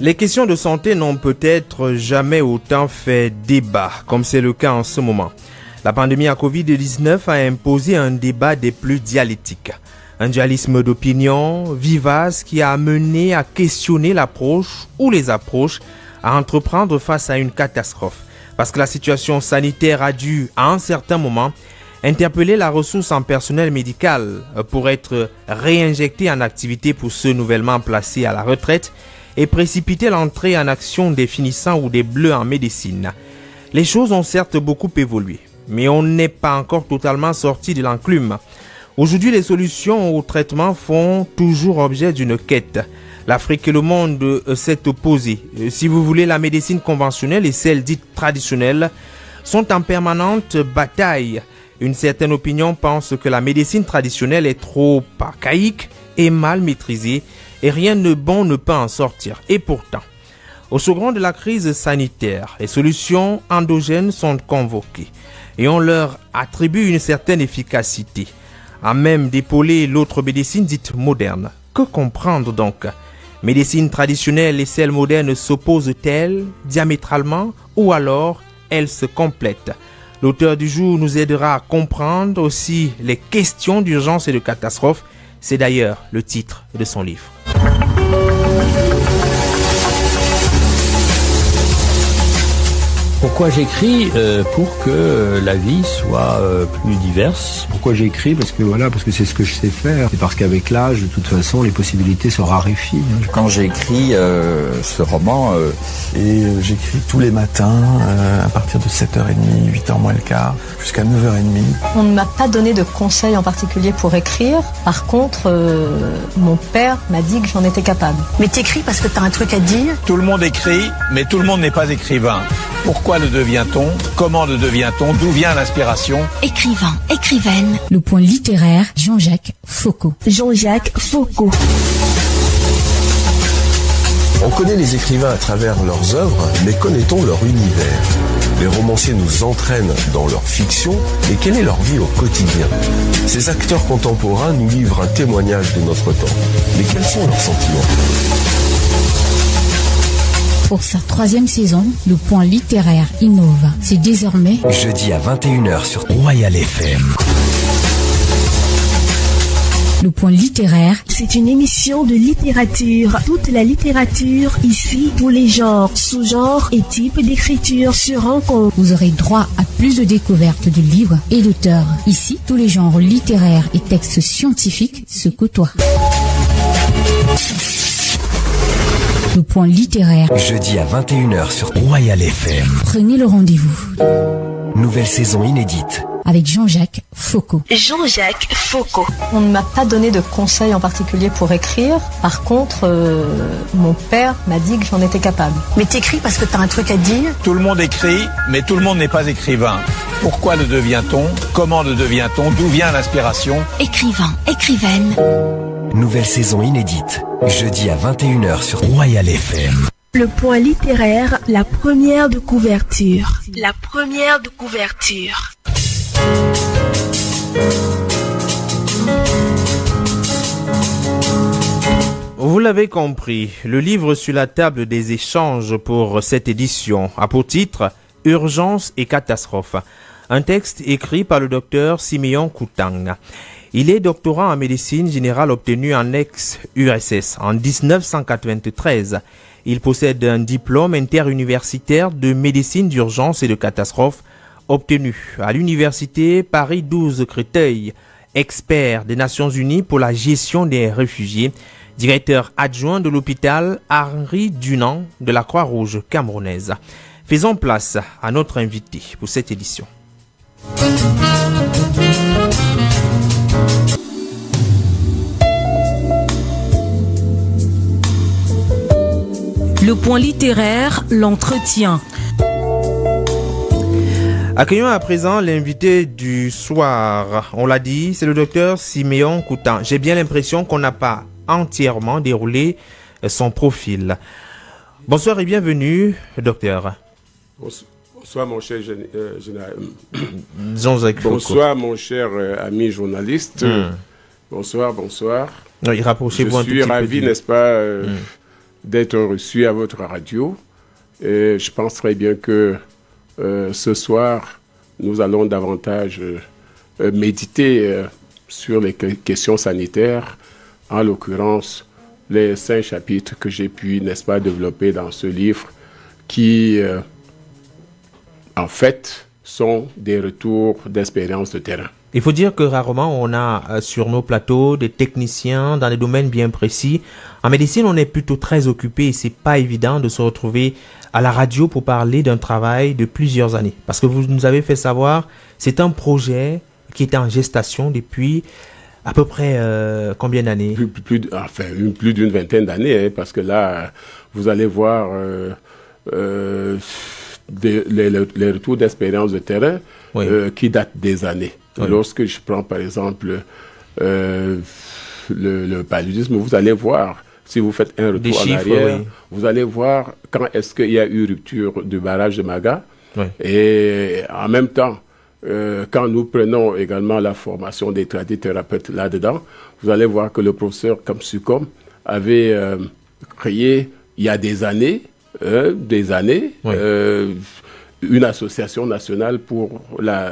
Les questions de santé n'ont peut-être jamais autant fait débat, comme c'est le cas en ce moment. La pandémie à Covid-19 a imposé un débat des plus dialectiques. Un dualisme d'opinion vivace qui a amené à questionner l'approche ou les approches à entreprendre face à une catastrophe. Parce que la situation sanitaire a dû, à un certain moment, interpeller la ressource en personnel médical pour être réinjectée en activité pour ceux nouvellement placés à la retraite et précipiter l'entrée en action des finissants ou des bleus en médecine. Les choses ont certes beaucoup évolué, mais on n'est pas encore totalement sorti de l'enclume. Aujourd'hui, les solutions au traitement font toujours objet d'une quête. L'Afrique et le monde s'est opposé. Si vous voulez, la médecine conventionnelle et celle dite traditionnelle sont en permanente bataille. Une certaine opinion pense que la médecine traditionnelle est trop archaïque et mal maîtrisée et rien de bon ne peut en sortir. Et pourtant, au second de la crise sanitaire, les solutions endogènes sont convoquées et on leur attribue une certaine efficacité, à même d'épauler l'autre médecine dite moderne. Que comprendre donc? Médecine traditionnelle et celle moderne s'opposent-elles diamétralement ou alors elles se complètent? L'auteur du jour nous aidera à comprendre aussi les questions d'urgence et de catastrophe. C'est d'ailleurs le titre de son livre. Pourquoi j'écris? Pour que la vie soit plus diverse. Pourquoi j'écris? Parce que c'est ce que je sais faire. Et parce qu'avec l'âge, de toute façon, les possibilités se raréfient. Quand j'ai écrit ce roman... j'écris tous les matins, à partir de 7h30, 8h moins le quart, jusqu'à 9h30. On ne m'a pas donné de conseils en particulier pour écrire. Par contre, mon père m'a dit que j'en étais capable. Mais t'écris parce que t'as un truc à dire? Tout le monde écrit, mais tout le monde n'est pas écrivain. Pourquoi le devient-on? Comment le devient-on? D'où vient l'inspiration? Écrivain, écrivaine. Le point littéraire, Jean-Jacques Foucault. Jean-Jacques Foucault. On connaît les écrivains à travers leurs œuvres, mais connaît-on leur univers? Les romanciers nous entraînent dans leur fiction, mais quelle est leur vie au quotidien? Ces acteurs contemporains nous livrent un témoignage de notre temps. Mais quels sont leurs sentiments? Pour sa 3e saison, le point littéraire innove. C'est désormais jeudi à 21h sur Royal FM. Le point littéraire, c'est une émission de littérature. Toute la littérature, ici, tous les genres, sous-genres et types d'écriture se rencontrent. Vous aurez droit à plus de découvertes de livres et d'auteurs. Ici, tous les genres littéraires et textes scientifiques se côtoient. Le point littéraire, jeudi à 21h sur Royal FM. Prenez le rendez-vous. Nouvelle saison inédite. Avec Jean-Jacques Foucault. Jean-Jacques Foucault. On ne m'a pas donné de conseils en particulier pour écrire. Par contre, mon père m'a dit que j'en étais capable. Mais t'écris parce que t'as un truc à dire? Tout le monde écrit, mais tout le monde n'est pas écrivain. Pourquoi le devient-on? Comment le devient-on? D'où vient l'inspiration? Écrivain, écrivaine. Nouvelle saison inédite. Jeudi à 21h sur Royal FM. Le point littéraire, la première de couverture. La première de couverture. Vous l'avez compris, le livre sur la table des échanges pour cette édition a pour titre « Urgence et catastrophe ». Un texte écrit par le docteur Siméon Koutang. Il est doctorant en médecine générale obtenu en ex-URSS en 1993. Il possède un diplôme interuniversitaire de médecine d'urgence et de catastrophe obtenu à l'université Paris 12 Créteil, expert des Nations Unies pour la gestion des réfugiés, directeur adjoint de l'hôpital Henri Dunant de la Croix-Rouge camerounaise. Faisons place à notre invité pour cette édition. Le point littéraire, l'entretien. Accueillons à présent l'invité du soir. On l'a dit, c'est le docteur Siméon Coutan. J'ai bien l'impression qu'on n'a pas entièrement déroulé son profil. Bonsoir et bienvenue, docteur. Bonsoir mon cher Jean-Jacques Foucault. Bonsoir mon cher ami journaliste. Bonsoir. Oui, rapprochez-vous un tout petit peu. Je suis ravi, n'est-ce pas, d'être reçu à votre radio. Et je pense très bien que ce soir, nous allons davantage méditer sur les questions sanitaires, en l'occurrence les 5 chapitres que j'ai pu, n'est-ce pas, développer dans ce livre qui, en fait, sont des retours d'expérience de terrain. Il faut dire que rarement on a sur nos plateaux des techniciens dans des domaines bien précis. En médecine, on est plutôt très occupé et c'est pas évident de se retrouver à la radio pour parler d'un travail de plusieurs années. Parce que vous nous avez fait savoir, c'est un projet qui est en gestation depuis à peu près combien d'années? Plus d'une vingtaine d'années, hein, parce que là, vous allez voir les retours d'expérience de terrain qui datent des années. Oui. Lorsque je prends par exemple le paludisme, vous allez voir, si vous faites un retour en arrière, vous allez voir quand est-ce qu'il y a eu rupture du barrage de Maga. Oui. Et en même temps, quand nous prenons également la formation des tradithérapeutes là-dedans, vous allez voir que le professeur Kamsukom avait créé, il y a des années, une association nationale pour la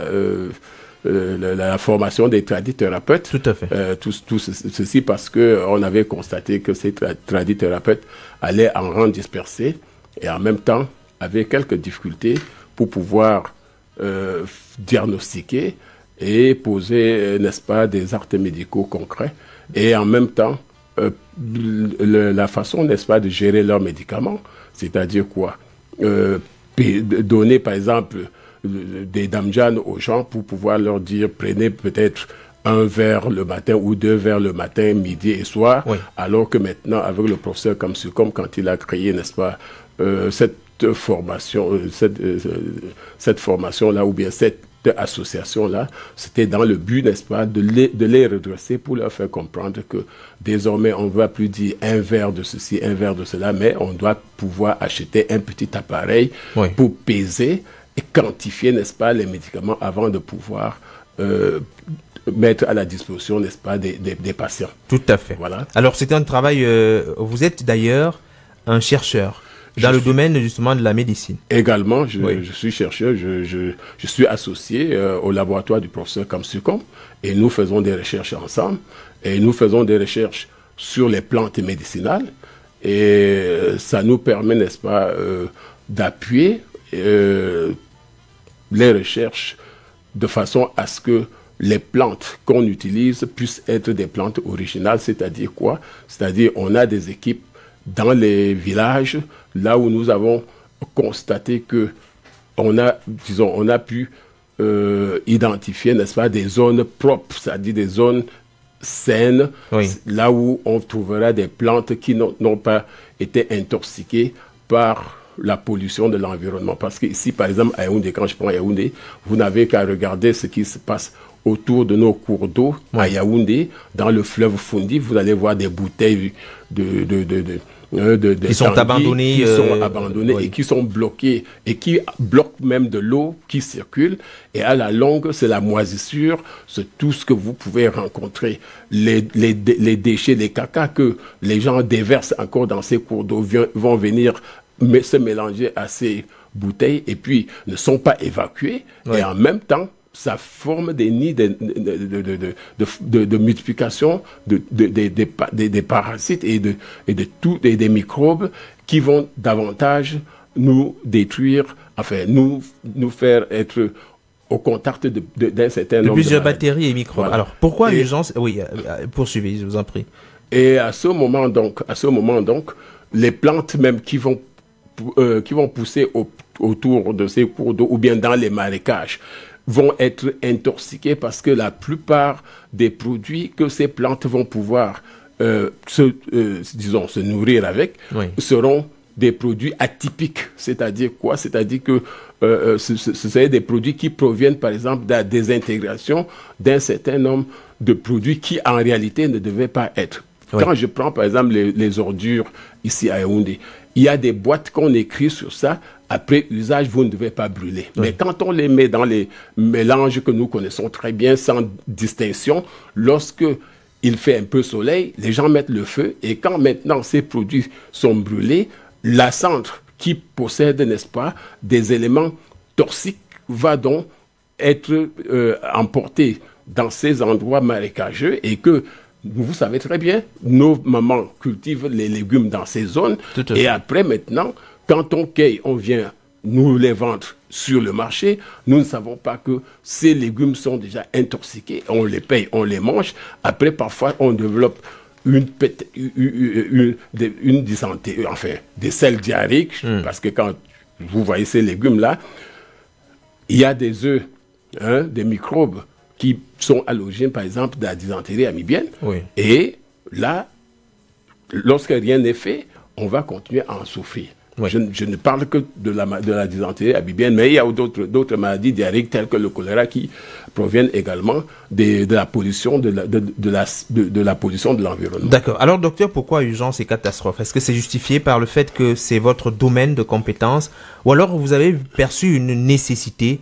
formation des tradithérapeutes. Tout à fait. Tout ceci parce qu'on avait constaté que ces tradithérapeutes allaient en rang dispersé et en même temps avaient quelques difficultés pour pouvoir diagnostiquer et poser, n'est-ce pas, des actes médicaux concrets. Et en même temps, la façon, n'est-ce pas, de gérer leurs médicaments, c'est-à-dire quoi? Donner, par exemple, des damjan aux gens pour pouvoir leur dire prenez peut-être 1 verre le matin ou 2 verres le matin, midi et soir, alors que maintenant avec le professeur Kamsukom, quand il a créé, n'est-ce pas, cette formation là ou bien cette association là, c'était dans le but, n'est-ce pas, de les redresser pour leur faire comprendre que désormais on ne va plus dire 1 verre de ceci, 1 verre de cela, mais on doit pouvoir acheter un petit appareil pour peser et quantifier, n'est-ce pas, les médicaments avant de pouvoir mettre à la disposition, n'est-ce pas, des patients. Tout à fait. Voilà. Alors, c'est un travail, vous êtes d'ailleurs un chercheur dans le domaine justement de la médecine. Également, je suis chercheur, je suis associé au laboratoire du professeur Kamsukom et nous faisons des recherches ensemble et nous faisons des recherches sur les plantes médicinales et ça nous permet, n'est-ce pas, d'appuyer les recherches de façon à ce que les plantes qu'on utilise puissent être des plantes originales, c'est-à-dire quoi? C'est-à-dire on a des équipes dans les villages, là où nous avons constaté que on a pu identifier, n'est-ce pas, des zones propres, c'est-à-dire des zones saines, là où on trouvera des plantes qui n'ont pas été intoxiquées par la pollution de l'environnement. Parce que ici, par exemple, à Yaoundé, quand je prends Yaoundé, vous n'avez qu'à regarder ce qui se passe autour de nos cours d'eau à Yaoundé, dans le fleuve Fundi, vous allez voir des bouteilles qui sont abandonnées, et qui sont bloquées et qui bloquent même de l'eau qui circule. Et à la longue, c'est la moisissure, c'est tout ce que vous pouvez rencontrer. Les déchets, les caca que les gens déversent encore dans ces cours d'eau vont venir se mélanger à ces bouteilles et puis ne sont pas évacués. Et en même temps, ça forme des nids de multiplication des parasites et des microbes qui vont davantage nous détruire, enfin nous faire être au contact d'un certain nombre de plusieurs bactéries et microbes. Voilà. Alors pourquoi les gens... Oui, poursuivez, je vous en prie. Et à ce moment donc, les plantes même qui vont pousser autour de ces cours d'eau ou bien dans les marécages vont être intoxiqués parce que la plupart des produits que ces plantes vont pouvoir se nourrir avec seront des produits atypiques. C'est-à-dire quoi? C'est-à-dire que ce sont des produits qui proviennent, par exemple, de la désintégration d'un certain nombre de produits qui, en réalité, ne devaient pas être. Quand je prends, par exemple, les ordures ici à Yaoundé, il y a des boîtes qu'on écrit sur ça. Après usage, vous ne devez pas brûler. Mais quand on les met dans les mélanges que nous connaissons très bien, sans distinction, lorsque il fait un peu soleil, les gens mettent le feu. Et quand maintenant ces produits sont brûlés, la cendre qui possède, n'est-ce pas, des éléments toxiques va donc être emportée dans ces endroits marécageux et que vous savez très bien, nos mamans cultivent les légumes dans ces zones. Et après, maintenant, quand on cueille, on vient nous les vendre sur le marché. Nous ne savons pas que ces légumes sont déjà intoxiqués. On les paye, on les mange. Après, parfois, on développe une dysenterie, enfin, des selles diarrhéiques. Parce que quand vous voyez ces légumes-là, il y a des œufs, des microbes qui sont à l'origine, par exemple, de la dysenterie amibienne. Et là, lorsque rien n'est fait, on va continuer à en souffrir. Je ne parle que de la dysenterie amibienne, mais il y a d'autres maladies diarrhéiques telles que le choléra qui proviennent également de la pollution de la pollution de l'environnement. D'accord. Alors, docteur, pourquoi urgence et catastrophe? Est-ce que c'est justifié par le fait que c'est votre domaine de compétence, ou alors vous avez perçu une nécessité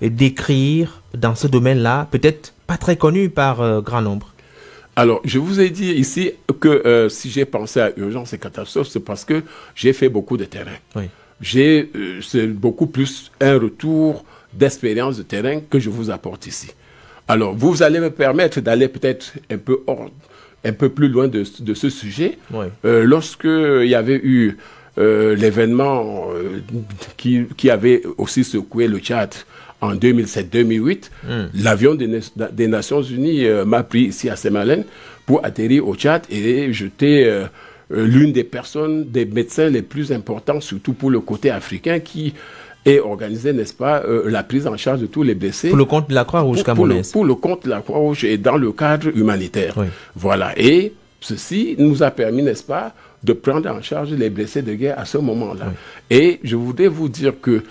d'écrire dans ce domaine-là, peut-être pas très connu par grand nombre? Alors, je vous ai dit ici que si j'ai pensé à urgence et catastrophe, c'est parce que j'ai fait beaucoup de terrain. C'est beaucoup plus un retour d'expérience de terrain que je vous apporte ici. Alors, vous allez me permettre d'aller peut-être un peu plus loin de ce sujet. Lorsque il y avait eu l'événement qui avait aussi secoué le Tchad en 2007-2008, l'avion des Nations Unies m'a pris ici à Sémalène pour atterrir au Tchad et j'étais l'une des médecins les plus importants, surtout pour le côté africain, qui est organisé, n'est-ce pas, la prise en charge de tous les blessés. Pour le compte de la Croix-Rouge camerounaise. Pour le compte de la Croix-Rouge et dans le cadre humanitaire. Voilà. Et ceci nous a permis, n'est-ce pas, de prendre en charge les blessés de guerre à ce moment-là. Et je voudrais vous dire que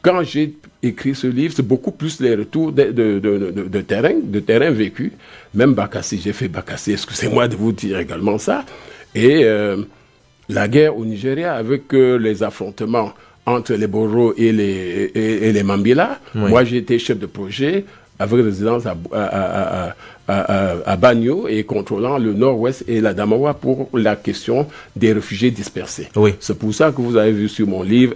quand j'ai écrit ce livre, c'est beaucoup plus les retours de terrain vécu. Même Bakassi, j'ai fait Bakassi, excusez-moi de vous dire également ça. Et la guerre au Nigeria avec les affrontements entre les Boro et les Mambila. Moi, j'ai été chef de projet avec résidence à Bagno et contrôlant le nord-ouest et la Damawa pour la question des réfugiés dispersés. C'est pour ça que vous avez vu sur mon livre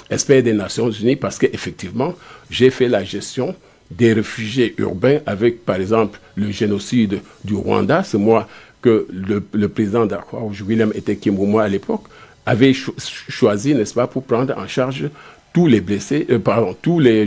Experts des Nations Unies, parce qu'effectivement, j'ai fait la gestion des réfugiés urbains avec, par exemple, le génocide du Rwanda. C'est moi que le président de la Croix-Rouge, William Etekimoumoua à l'époque, avait choisi, n'est-ce pas, pour prendre en charge tous les blessés, tous les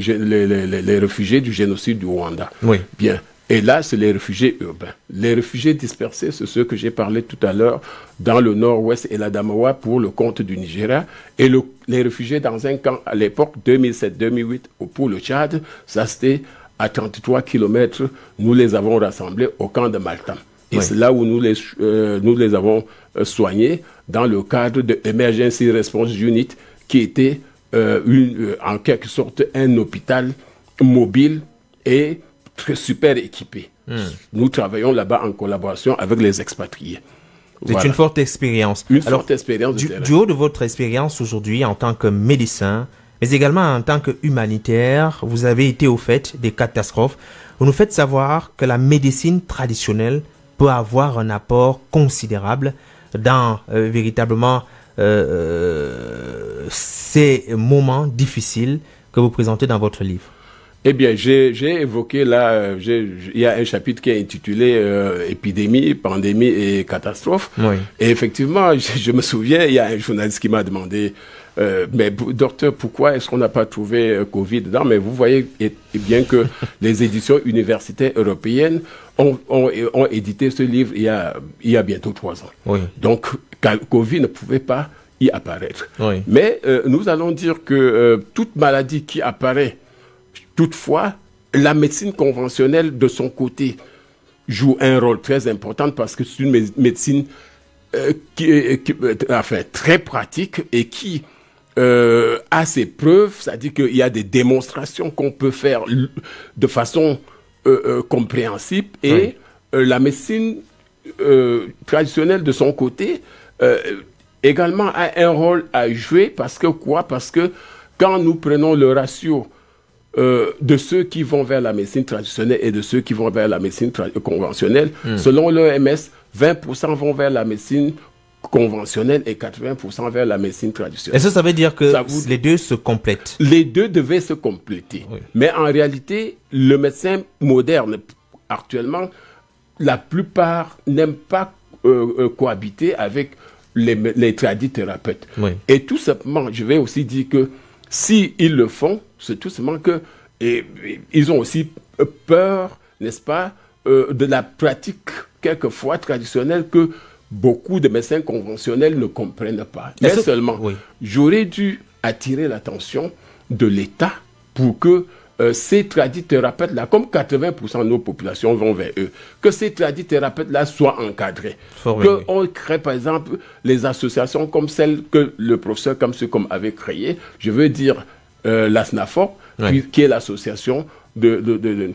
réfugiés du génocide du Rwanda. Bien. Et là, c'est les réfugiés urbains. Les réfugiés dispersés, c'est ceux que j'ai parlé tout à l'heure dans le nord-ouest et la Damawa pour le compte du Nigeria. Et les réfugiés dans un camp à l'époque, 2007-2008, pour le Tchad, ça c'était à 33 km. Nous les avons rassemblés au camp de Maltam. Et c'est là où nous les avons soignés dans le cadre de Emergency Response Unit, qui était en quelque sorte un hôpital mobile et très super équipé. Nous travaillons là-bas en collaboration avec les expatriés. C'est une forte expérience. Forte expérience du haut de votre expérience aujourd'hui en tant que médecin, mais également en tant qu'humanitaire, vous avez été au fait des catastrophes. Vous nous faites savoir que la médecine traditionnelle peut avoir un apport considérable dans véritablement ces moments difficiles que vous présentez dans votre livre. Eh bien, j'ai évoqué là, il y a un chapitre qui est intitulé Épidémie, pandémie et catastrophe. Et effectivement, je me souviens, il y a un journaliste qui m'a demandé, mais docteur, pourquoi est-ce qu'on n'a pas trouvé Covid dedans? Mais vous voyez bien que les éditions universitaires européennes ont édité ce livre il y a bientôt 3 ans. Donc, Covid ne pouvait pas y apparaître. Oui. Mais nous allons dire que toute maladie qui apparaît, toutefois, la médecine conventionnelle, de son côté, joue un rôle très important parce que c'est une médecine très pratique et qui a ses preuves, c'est-à-dire qu'il y a des démonstrations qu'on peut faire de façon compréhensible et la médecine traditionnelle, de son côté, également a un rôle à jouer parce que quand nous prenons le ratio de ceux qui vont vers la médecine traditionnelle et de ceux qui vont vers la médecine conventionnelle, selon l'OMS, 20% vont vers la médecine conventionnelle et 80% vers la médecine traditionnelle. Et ça veut dire que les deux se complètent? Les deux devaient se compléter. Oui. Mais en réalité, le médecin moderne, actuellement, la plupart n'aiment pas cohabiter avec les tradithérapeutes. Oui. Et tout simplement, je vais aussi dire que si ils le font, c'est tout simplement que ils ont aussi peur, n'est-ce pas, de la pratique quelquefois traditionnelle que beaucoup de médecins conventionnels ne comprennent pas. Mais seulement, j'aurais dû attirer l'attention de l'État pour que ces tradithérapeutes-là, comme 80% de nos populations vont vers eux, que ces tradithérapeutes-là soient encadrés. Qu'on crée, par exemple, les associations comme celle que le professeur Kamsukom avait créée, je veux dire la SNAFOP, qui est l'association de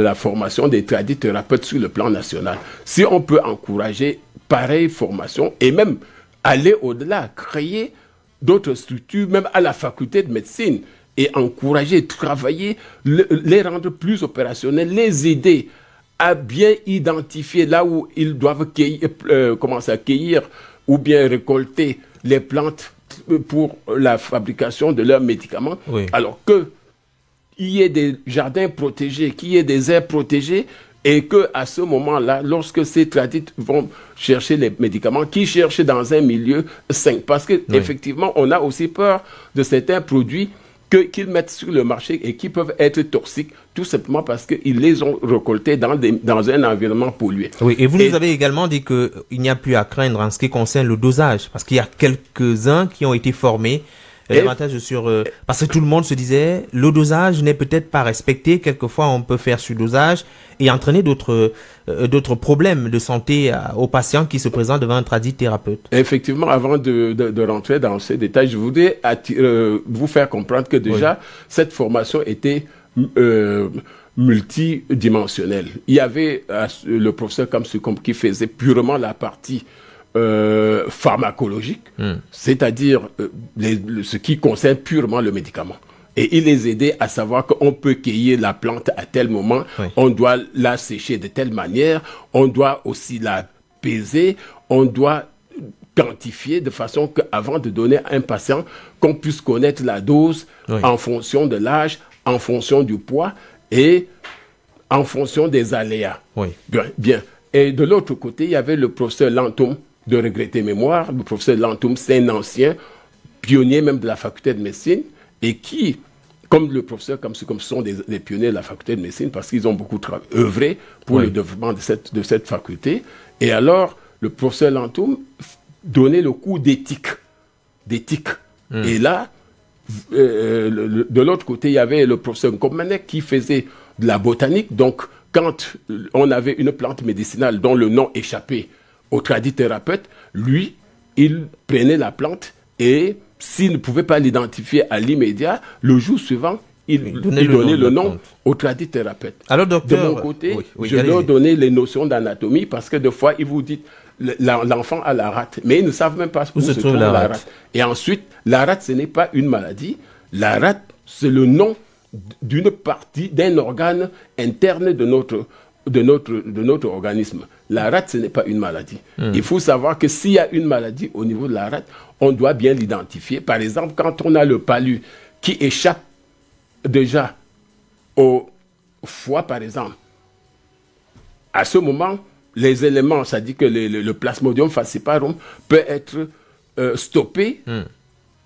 la formation des tradithérapeutes sur le plan national. Si on peut encourager pareille formation et même aller au-delà, créer d'autres structures, même à la faculté de médecine, et encourager, travailler, les rendre plus opérationnels, les aider à bien identifier là où ils doivent commencer à cueillir ou bien récolter les plantes pour la fabrication de leurs médicaments. Oui. Alors qu'il y ait des jardins protégés, qu'il y ait des aires protégées, et qu'à ce moment-là, lorsque ces tradis vont chercher les médicaments, qu'ils cherchent dans un milieu sain. Parce qu'effectivement, on a aussi peur de certains produits qu'ils mettent sur le marché et qui peuvent être toxiques, tout simplement parce qu'ils les ont récoltés dans un environnement pollué. Oui, et vous nous avez également dit qu'il n'y a plus à craindre en ce qui concerne le dosage, parce qu'il y a quelques-uns qui ont été formés davantage sur... parce que tout le monde se disait, le dosage n'est peut-être pas respecté, quelquefois on peut faire surdosage et entraîner d'autres problèmes de santé aux patients qui se présentent devant un tradithérapeute. Effectivement, avant de rentrer dans ces détails, je voudrais vous faire comprendre que déjà, cette formation était multidimensionnelle. Il y avait le professeur Kamsukom qui faisait purement la partie pharmacologique, c'est-à-dire ce qui concerne purement le médicament. Et il les aidait à savoir qu'on peut cueillir la plante à tel moment, on doit la sécher de telle manière, on doit aussi la peser, on doit quantifier de façon qu'avant de donner à un patient, qu'on puisse connaître la dose en fonction de l'âge, en fonction du poids et en fonction des aléas. Bien. Et de l'autre côté, il y avait le professeur Lantoum, de regretter mémoire. Le professeur Lantoum, c'est un ancien pionnier même de la faculté de médecine et qui, comme le professeur Kamsukom, sont des pionniers de la faculté de médecine parce qu'ils ont beaucoup œuvré pour le développement de cette faculté. Et alors, le professeur Lantoum donnait le cours d'éthique. Et là, de l'autre côté, il y avait le professeur Nkomanek qui faisait de la botanique. Donc, quand on avait une plante médicinale dont le nom échappait au tradithérapeute, lui, il prenait la plante et s'il ne pouvait pas l'identifier à l'immédiat, le jour suivant, il donnait le nom au tradithérapeute. Alors, docteur, de mon côté, je leur donnais les notions d'anatomie parce que des fois, ils vous disent l'enfant a la rate, mais ils ne savent même pas où se trouve la rate. Et ensuite, la rate, ce n'est pas une maladie. La rate, c'est le nom d'une partie, d'un organe interne de notre organisme. La rate, ce n'est pas une maladie. Il faut savoir que s'il y a une maladie au niveau de la rate, on doit bien l'identifier. Par exemple, quand on a le palu qui échappe déjà au foie, par exemple, à ce moment, les éléments, c'est-à-dire que le Plasmodium falciparum peut être stoppé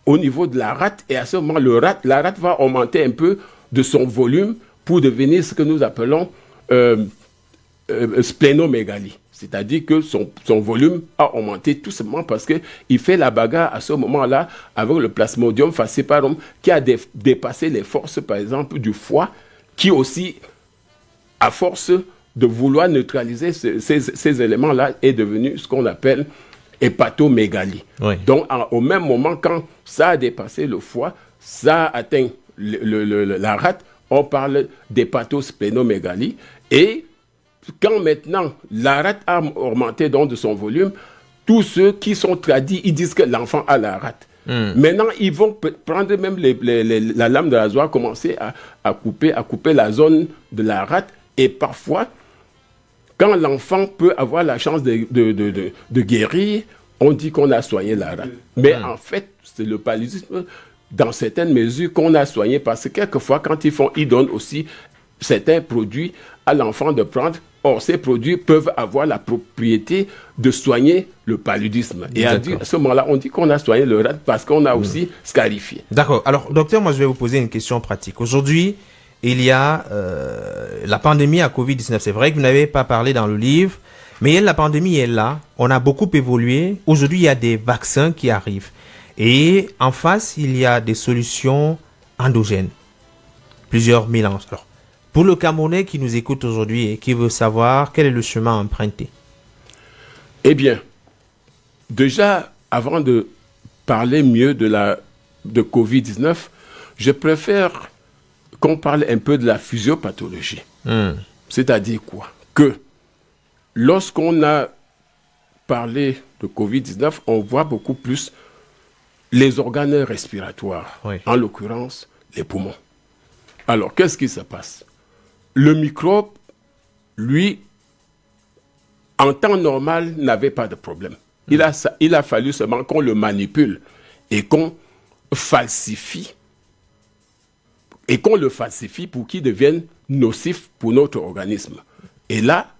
au niveau de la rate, et à ce moment, la rate va augmenter un peu de son volume pour devenir ce que nous appelons splénomégalie. C'est-à-dire que son volume a augmenté tout simplement parce qu'il fait la bagarre à ce moment-là avec le Plasmodium falciparum qui a dépassé les forces, par exemple, du foie, qui aussi, à force de vouloir neutraliser ces éléments-là, est devenu ce qu'on appelle hépatomégalie. Oui. Donc, au même moment, quand ça a dépassé le foie, ça a atteint la rate, on parle d'hépatosplénomégalie. Et quand maintenant la rate a augmenté donc de son volume, tous ceux qui sont tradis, ils disent que l'enfant a la rate. Maintenant, ils vont prendre même la lame de rasoir, commencer à couper la zone de la rate. Et parfois, quand l'enfant peut avoir la chance de guérir, on dit qu'on a soigné la rate. Mais en fait, c'est le paludisme, dans certaines mesures, qu'on a soigné, parce que quelquefois, quand ils donnent aussi certains produits à l'enfant de prendre. Or, ces produits peuvent avoir la propriété de soigner le paludisme. Et à ce moment-là, on dit qu'on a soigné le rate parce qu'on a aussi scarifié. D'accord. Alors, docteur, moi, je vais vous poser une question pratique. Aujourd'hui, il y a la pandémie à Covid-19. C'est vrai que vous n'avez pas parlé dans le livre, mais la pandémie est là. On a beaucoup évolué. Aujourd'hui, il y a des vaccins qui arrivent. Et en face, il y a des solutions endogènes. Plusieurs mélanges. Alors, pour le Camerounais qui nous écoute aujourd'hui et qui veut savoir quel est le chemin à emprunter. Eh bien, déjà, avant de parler mieux de Covid-19, je préfère qu'on parle un peu de la physiopathologie. C'est-à-dire quoi? Que lorsqu'on a parlé de Covid-19, on voit beaucoup plus les organes respiratoires, en l'occurrence les poumons. Alors, qu'est-ce qui se passe? Le microbe, lui, en temps normal, n'avait pas de problème. Il a fallu seulement qu'on le manipule et qu'on falsifie. Et qu'on le falsifie pour qu'il devienne nocif pour notre organisme. Et là,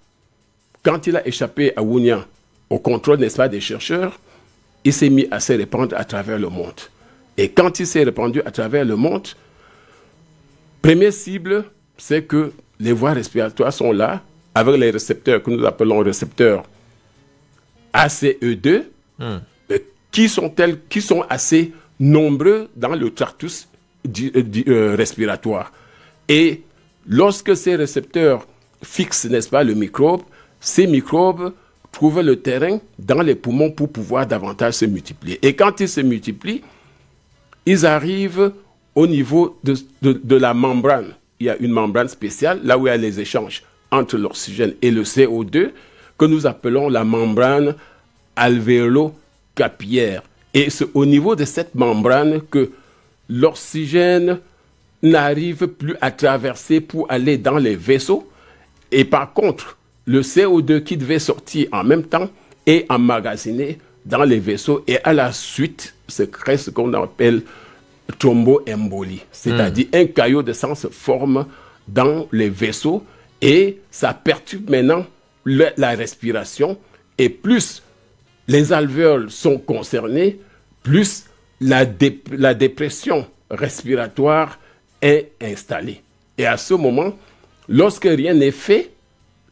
quand il a échappé à Wuhan, au contrôle, n'est-ce pas, des chercheurs, il s'est mis à se répandre à travers le monde. Et quand il s'est répandu à travers le monde, première cible, c'est que les voies respiratoires sont là, avec les récepteurs que nous appelons récepteurs ACE2, qui sont assez nombreux dans le tractus respiratoire. Et lorsque ces récepteurs fixent, n'est-ce pas, le microbe, ces microbes trouvent le terrain dans les poumons pour pouvoir davantage se multiplier. Et quand ils se multiplient, ils arrivent au niveau de la membrane. Il y a une membrane spéciale, là où il y a les échanges entre l'oxygène et le CO2, que nous appelons la membrane alvéolo-capillaire. Et c'est au niveau de cette membrane que l'oxygène n'arrive plus à traverser pour aller dans les vaisseaux. Et par contre, le CO2 qui devait sortir en même temps est emmagasiné dans les vaisseaux. Et à la suite, se crée ce qu'on appelle thromboembolie, c'est-à-dire un caillot de sang se forme dans les vaisseaux et ça perturbe maintenant la respiration. Et plus les alvéoles sont concernés, plus la dépression respiratoire est installée. Et à ce moment, lorsque rien n'est fait,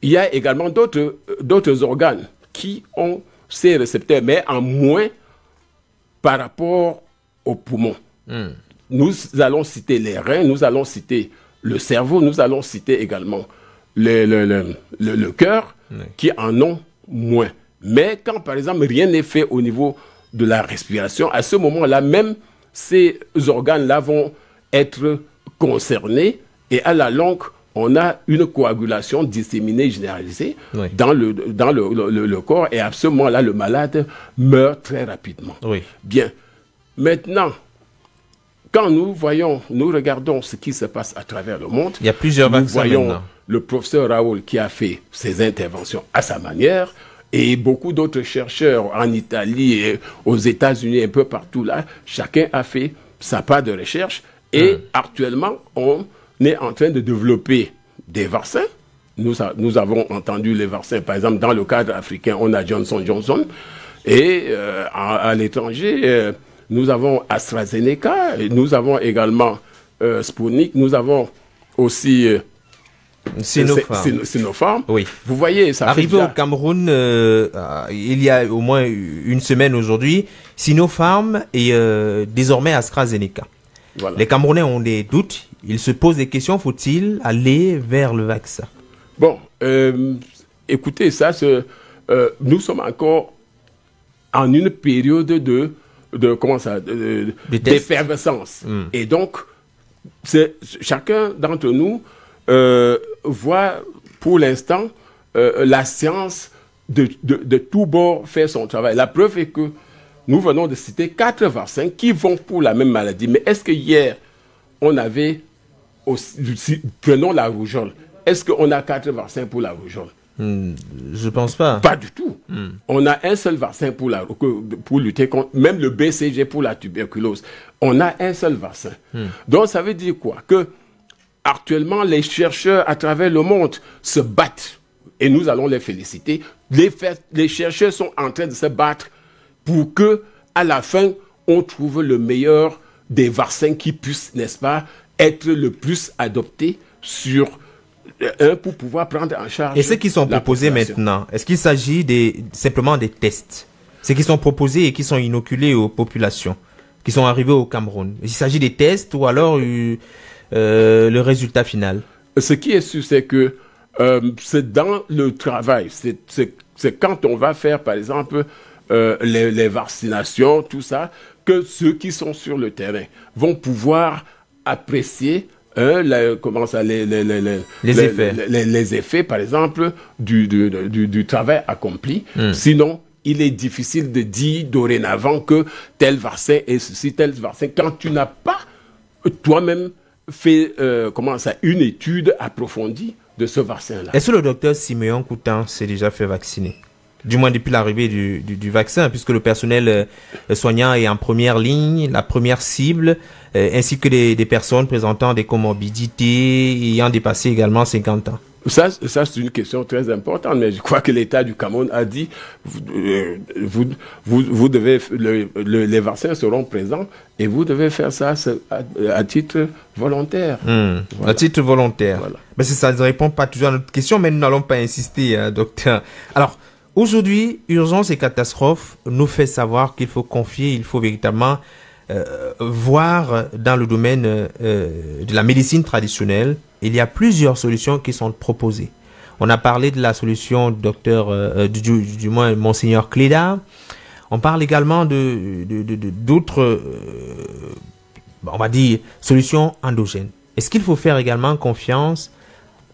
il y a également d'autres organes qui ont ces récepteurs, mais en moins par rapport aux poumons. Nous allons citer les reins, nous allons citer le cerveau, nous allons citer également le cœur, qui en ont moins. Mais quand, par exemple, rien n'est fait au niveau de la respiration, à ce moment-là, même ces organes-là vont être concernés et à la longue, on a une coagulation disséminée, généralisée dans le corps et à ce moment-là, le malade meurt très rapidement. Bien. Maintenant, quand nous regardons ce qui se passe à travers le monde, il y a plusieurs vaccins. Nous voyons le professeur Raoul qui a fait ses interventions à sa manière et beaucoup d'autres chercheurs en Italie et aux États-Unis, un peu partout là, chacun a fait sa part de recherche et actuellement, on est en train de développer des vaccins. Nous avons entendu les vaccins, par exemple, dans le cadre africain, on a Johnson & Johnson et à l'étranger, nous avons AstraZeneca, et nous avons également Sputnik, nous avons aussi Sinopharm. Oui. Vous voyez, ça arrivé au Cameroun il y a au moins une semaine aujourd'hui, Sinopharm et désormais AstraZeneca. Voilà. Les Camerounais ont des doutes, ils se posent des questions, faut-il aller vers le vaccin? Bon, écoutez, nous sommes encore en une période d'effervescence. Et donc, chacun d'entre nous voit pour l'instant la science de tous bords faire son travail. La preuve est que nous venons de citer 4 vaccins qui vont pour la même maladie. Mais est-ce que hier, on avait, prenons la rougeole, est-ce qu'on a 4 vaccins pour la rougeole? Je pense pas. Pas du tout. On a un seul vaccin pour lutter contre, même le BCG pour la tuberculose. On a un seul vaccin. Donc ça veut dire quoi? Que actuellement, les chercheurs à travers le monde se battent. Et nous allons les féliciter. Les chercheurs sont en train de se battre pour que, à la fin, on trouve le meilleur des vaccins qui puissent, n'est-ce pas, être le plus adoptés pour pouvoir prendre en charge. Et ceux qui sont proposés maintenant, est-ce qu'il s'agit simplement des tests? Ceux qui sont proposés et qui sont inoculés aux populations, qui sont arrivés au Cameroun. Il s'agit des tests ou alors le résultat final? Ce qui est sûr, c'est que c'est dans le travail. C'est quand on va faire, par exemple, les vaccinations, tout ça, que ceux qui sont sur le terrain vont pouvoir apprécier les effets, par exemple, du travail accompli. Sinon, il est difficile de dire dorénavant que tel vaccin est ceci, tel vaccin, quand tu n'as pas toi-même fait une étude approfondie de ce vaccin-là. Est-ce que le docteur Siméon Coutan s'est déjà fait vacciner? Du moins depuis l'arrivée du vaccin, puisque le personnel soignant est en première ligne, la première cible, ainsi que des personnes présentant des comorbidités ayant dépassé également 50 ans. Ça c'est une question très importante, mais je crois que l'État du Cameroun a dit vous devez, les vaccins seront présents et vous devez faire ça à titre volontaire. Voilà. À titre volontaire. Voilà. Mais ça ne répond pas toujours à notre question, mais nous n'allons pas insister, docteur. Alors, aujourd'hui, Urgence et Catastrophe nous fait savoir qu'il faut confier, il faut véritablement voir dans le domaine de la médecine traditionnelle, il y a plusieurs solutions qui sont proposées. On a parlé de la solution du moins Monseigneur Cléda. On parle également d'autres, on va dire, solutions endogènes. Est-ce qu'il faut faire également confiance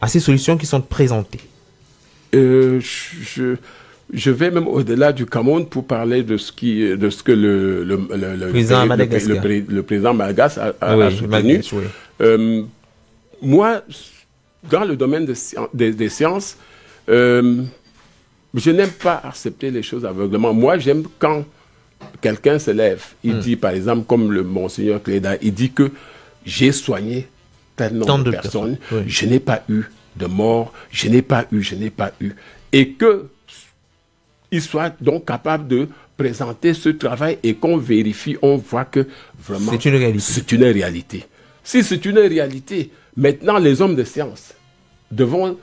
à ces solutions qui sont présentées? Je vais même au-delà du Cameroun pour parler de ce que le président Malgache a soutenu. Moi, dans le domaine des sciences, je n'aime pas accepter les choses aveuglément. Moi, j'aime quand quelqu'un se lève, il dit, par exemple, comme le Monseigneur Cléda, il dit que j'ai soigné tel nombre de personnes, je n'ai pas eu de mort, je n'ai pas eu. Et qu'il soit donc capable de présenter ce travail et qu'on vérifie, on voit que vraiment c'est une réalité. Si c'est une réalité, maintenant les hommes de science devront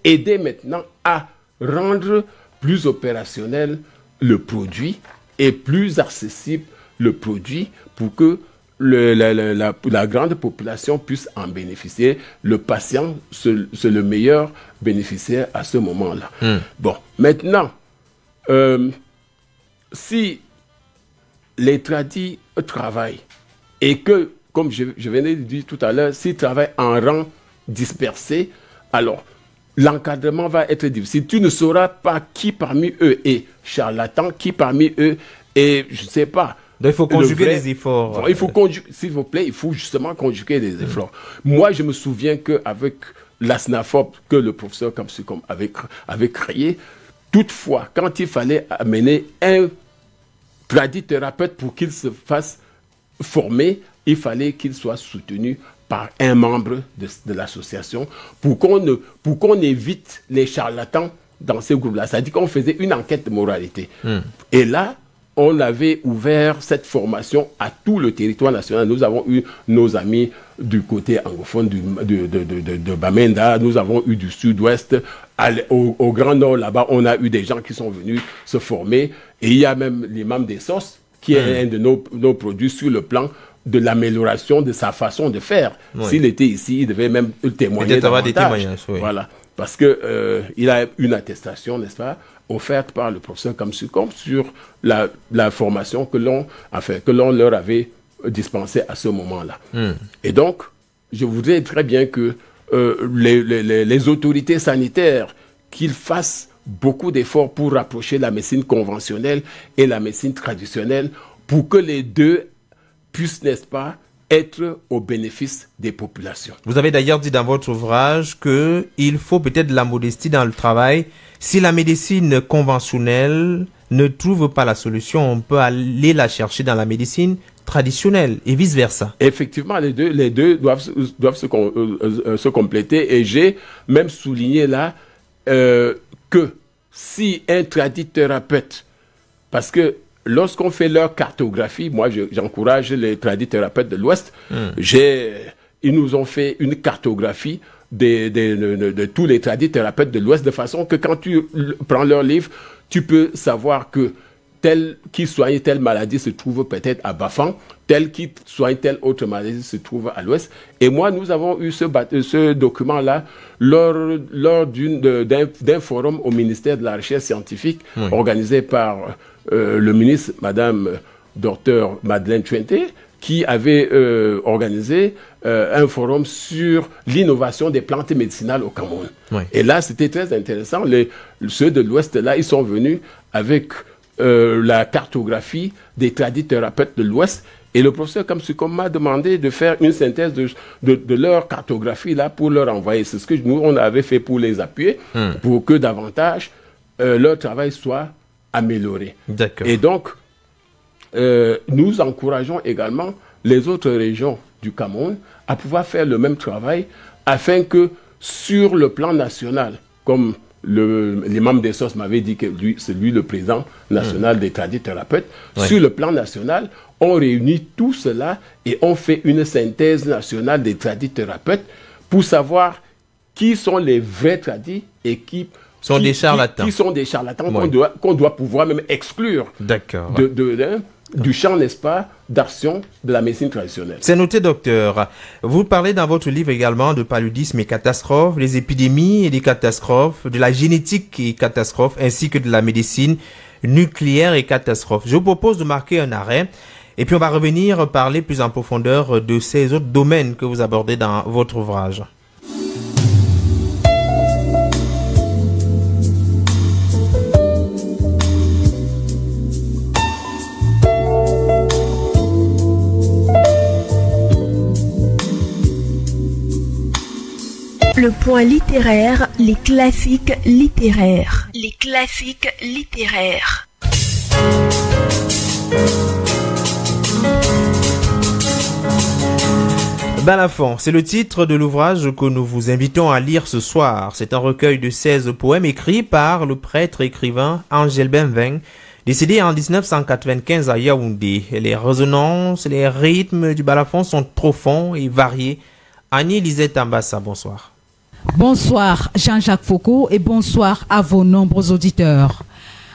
aider maintenant à rendre plus opérationnel le produit et plus accessible le produit pour que la grande population puisse en bénéficier. Le patient, c'est le meilleur bénéficiaire à ce moment-là. Bon, maintenant, si les tradis travaillent et que, comme je venais de dire tout à l'heure, s'ils travaillent en rang dispersé, alors l'encadrement va être difficile. Tu ne sauras pas qui parmi eux est charlatan, qui parmi eux est, je ne sais pas. Donc il faut conjuguer les efforts. Bon, s'il vous plaît, il faut justement conjuguer les efforts. Moi, je me souviens qu'avec la SNAFOP, que le professeur Kamsukom avait créé, toutefois, quand il fallait amener un tradithérapeute pour qu'il se fasse former, il fallait qu'il soit soutenu par un membre de l'association pour qu'on évite les charlatans dans ces groupes-là. C'est-à-dire qu'on faisait une enquête de moralité. Et là, on avait ouvert cette formation à tout le territoire national. Nous avons eu nos amis du côté anglophone de Bamenda, nous avons eu du sud-ouest, au Grand Nord, là-bas, on a eu des gens qui sont venus se former. Et il y a même l'imam des sauces, qui est un de nos produits sur le plan de l'amélioration de sa façon de faire. Oui. S'il était ici, il devait même témoigner davantage. Des témoignages, oui. Voilà. Parce que il a une attestation, n'est-ce pas, offerte par le professeur Kamsukom sur la formation que l'on leur avait dispensée à ce moment-là. Et donc, je voudrais très bien que les autorités sanitaires qu'ils fassent beaucoup d'efforts pour rapprocher la médecine conventionnelle et la médecine traditionnelle pour que les deux puissent, n'est-ce pas, être au bénéfice des populations. Vous avez d'ailleurs dit dans votre ouvrage qu'il faut peut-être de la modestie dans le travail. Si la médecine conventionnelle ne trouve pas la solution, on peut aller la chercher dans la médecine traditionnelle et vice-versa. Effectivement, les deux doivent se compléter. Et j'ai même souligné là que si un tradithérapeute, parce que lorsqu'on fait leur cartographie, moi j'encourage les tradithérapeutes de l'Ouest, ils nous ont fait une cartographie de tous les tradithérapeutes de l'Ouest, de façon que quand tu prends leur livre, tu peux savoir que tel qui soigne telle maladie se trouve peut-être à Bafang, tel qui soigne telle autre maladie se trouve à l'Ouest. Et moi, nous avons eu ce document-là lors d'un forum au ministère de la Recherche scientifique, organisé par le ministre, Madame Dr Madeleine Twente, qui avait organisé un forum sur l'innovation des plantes médicinales au Cameroun. Et là, c'était très intéressant. Ceux de l'Ouest, là, ils sont venus avec la cartographie des tradithérapeutes de l'Ouest. Et le professeur Kamsukom m'a demandé de faire une synthèse de leur cartographie là pour leur envoyer. C'est ce que nous, on avait fait pour les appuyer, pour que davantage leur travail soit amélioré. Et donc, nous encourageons également les autres régions du Cameroun à pouvoir faire le même travail afin que sur le plan national, comme l'imam des sauces m'avait dit que c'est lui le président national des tradithérapeutes, sur le plan national, on réunit tout cela et on fait une synthèse nationale des tradithérapeutes pour savoir qui sont les vrais tradis et qui sont des charlatans. Qui sont des charlatans qu'on doit pouvoir même exclure du champ, n'est-ce pas, d'action de la médecine traditionnelle. C'est noté, docteur. Vous parlez dans votre livre également de paludisme et catastrophes, des épidémies et des catastrophes, de la génétique et catastrophes, ainsi que de la médecine nucléaire et catastrophes. Je vous propose de marquer un arrêt et puis on va revenir parler plus en profondeur de ces autres domaines que vous abordez dans votre ouvrage. Le point littéraire, les classiques littéraires. Les classiques littéraires. Balafon, c'est le titre de l'ouvrage que nous vous invitons à lire ce soir. C'est un recueil de 16 poèmes écrits par le prêtre écrivain Angel Benveng, décédé en 1995 à Yaoundé. Les résonances, les rythmes du balafon sont profonds et variés. Annie Lisette Ambassa, bonsoir. Bonsoir Jean-Jacques Foucault et bonsoir à vos nombreux auditeurs.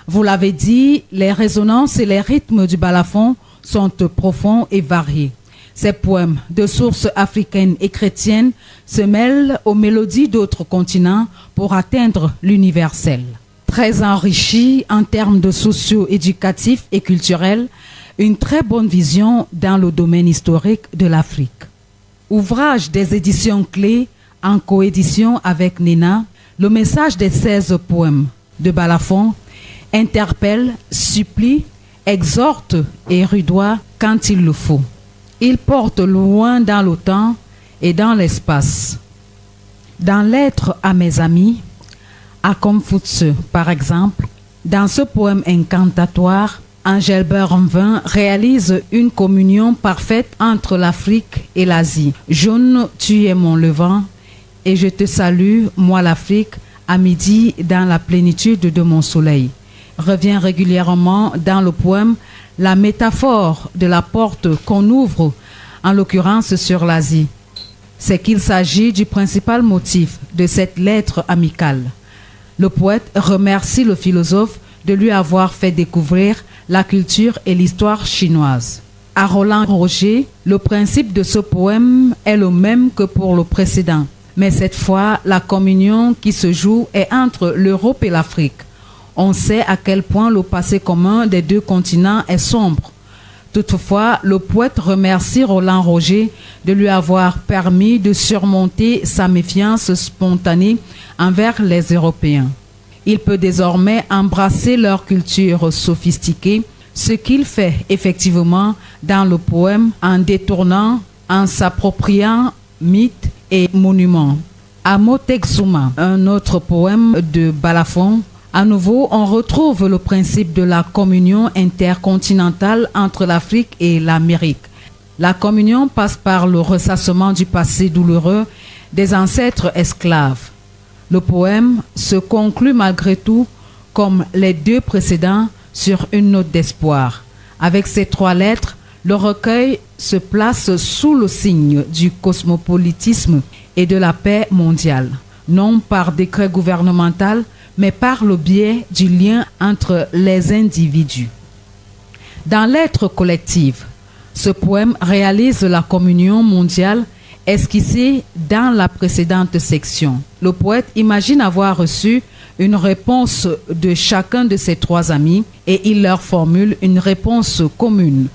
Vous l'avez dit, les résonances et les rythmes du balafon sont profonds et variés. Ces poèmes de sources africaines et chrétiennes se mêlent aux mélodies d'autres continents pour atteindre l'universel. Très enrichi en termes de socio-éducatifs et culturels, une très bonne vision dans le domaine historique de l'Afrique. Ouvrage des éditions clés en coédition avec Nena, le message des 16 poèmes de Balafon interpelle, supplie, exhorte et rudoie quand il le faut. Il porte loin dans le temps et dans l'espace. Dans Lettre à mes amis, à Confuce par exemple, dans ce poème incantatoire, Angel Benveng réalise une communion parfaite entre l'Afrique et l'Asie. Jaune, tu es mon levant, et je te salue, moi l'Afrique, à midi dans la plénitude de mon soleil. Revient régulièrement dans le poème la métaphore de la porte qu'on ouvre, en l'occurrence sur l'Asie. C'est qu'il s'agit du principal motif de cette lettre amicale. Le poète remercie le philosophe de lui avoir fait découvrir la culture et l'histoire chinoise. À Roland Roger, le principe de ce poème est le même que pour le précédent. Mais cette fois, la communion qui se joue est entre l'Europe et l'Afrique. On sait à quel point le passé commun des deux continents est sombre. Toutefois, le poète remercie Roland Roger de lui avoir permis de surmonter sa méfiance spontanée envers les Européens. Il peut désormais embrasser leur culture sophistiquée, ce qu'il fait effectivement dans le poème en détournant, en s'appropriant mythes et monuments. À Motexuma, un autre poème de Balafon, à nouveau, on retrouve le principe de la communion intercontinentale entre l'Afrique et l'Amérique. La communion passe par le ressassement du passé douloureux des ancêtres esclaves. Le poème se conclut malgré tout, comme les deux précédents, sur une note d'espoir. Avec ces 3 lettres, le recueil se place sous le signe du cosmopolitisme et de la paix mondiale, non par décret gouvernemental, mais par le biais du lien entre les individus. Dans l'être collectif, ce poème réalise la communion mondiale esquissée dans la précédente section. Le poète imagine avoir reçu une réponse de chacun de ses 3 amis et il leur formule une réponse commune.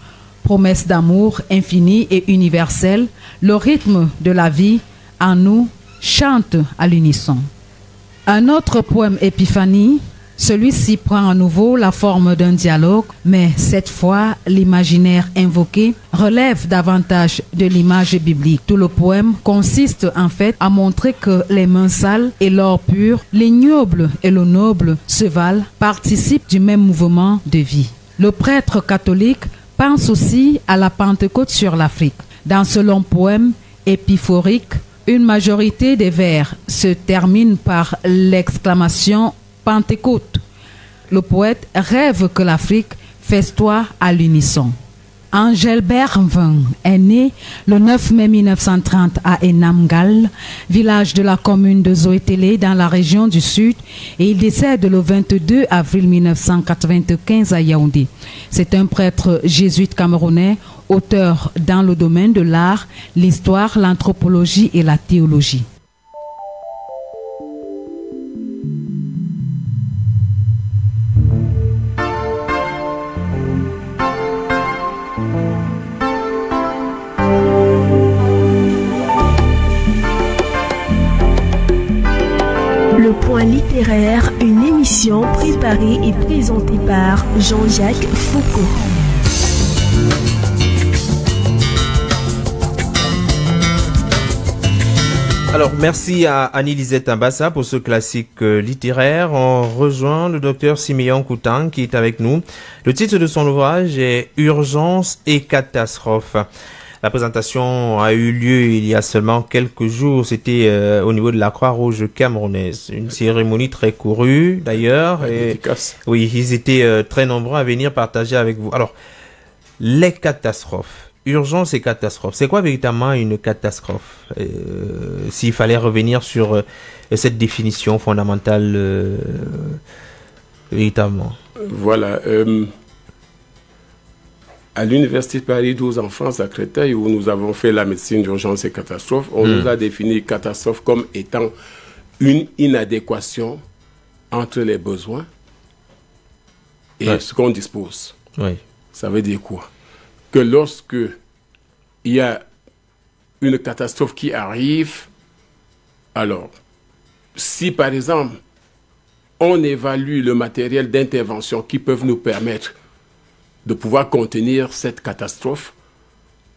Promesse d'amour infini et universel, le rythme de la vie en nous chante à l'unisson. Un autre poème Épiphanie, celui-ci prend à nouveau la forme d'un dialogue, mais cette fois, l'imaginaire invoqué relève davantage de l'image biblique. Tout le poème consiste en fait à montrer que les mains sales et l'or pur, l'ignoble et le noble se valent, participent du même mouvement de vie. Le prêtre catholique pense aussi à la Pentecôte sur l'Afrique. Dans ce long poème épiphorique, une majorité des vers se termine par l'exclamation « Pentecôte ». Le poète rêve que l'Afrique festoie à l'unisson. Engelbert Vin est né le 9 mai 1930 à Enamgal, village de la commune de Zoétélé dans la région du Sud, et il décède le 22 avril 1995 à Yaoundé. C'est un prêtre jésuite camerounais, auteur dans le domaine de l'art, l'histoire, l'anthropologie et la théologie. Le Point littéraire, une émission préparée et présentée par Jean-Jacques Foucault. Alors, merci à Annie-Lisette Ambassa pour ce classique littéraire. On rejoint le docteur Siméon Koutang qui est avec nous. Le titre de son ouvrage est « Urgence et catastrophe ». La présentation a eu lieu il y a seulement quelques jours. C'était au niveau de la Croix-Rouge camerounaise. Une cérémonie très courue d'ailleurs. Oui, ils étaient très nombreux à venir partager avec vous. Alors, les catastrophes. Urgence et catastrophe. C'est quoi véritablement une catastrophe? S'il fallait revenir sur cette définition fondamentale véritablement. Voilà. À l'Université de Paris 12 en France, à Créteil, où nous avons fait la médecine d'urgence et catastrophe, on nous a défini catastrophe comme étant une inadéquation entre les besoins et ce qu'on dispose. Oui. Ça veut dire quoi? Que lorsque il y a une catastrophe qui arrive, alors, si par exemple, on évalue le matériel d'intervention qui peuvent nous permettre de pouvoir contenir cette catastrophe,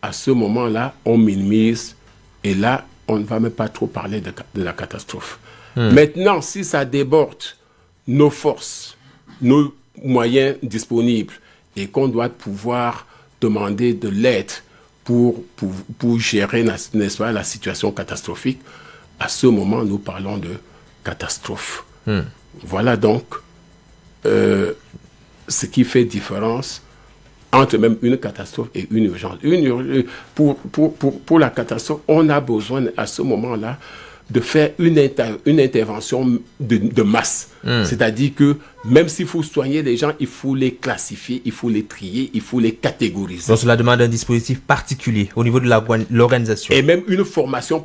à ce moment-là, on minimise et là, on ne va même pas trop parler de la catastrophe. Maintenant, si ça déborde nos forces, nos moyens disponibles et qu'on doit pouvoir demander de l'aide pour gérer, n'est-ce pas, la situation catastrophique, à ce moment, nous parlons de catastrophe. Voilà donc ce qui fait différence entre même une catastrophe et une urgence. Pour la catastrophe, on a besoin à ce moment-là de faire une intervention de masse. C'est-à-dire que même s'il faut soigner les gens, il faut les classifier, il faut les trier, il faut les catégoriser. Donc cela demande un dispositif particulier au niveau de l'organisation. Et même une formation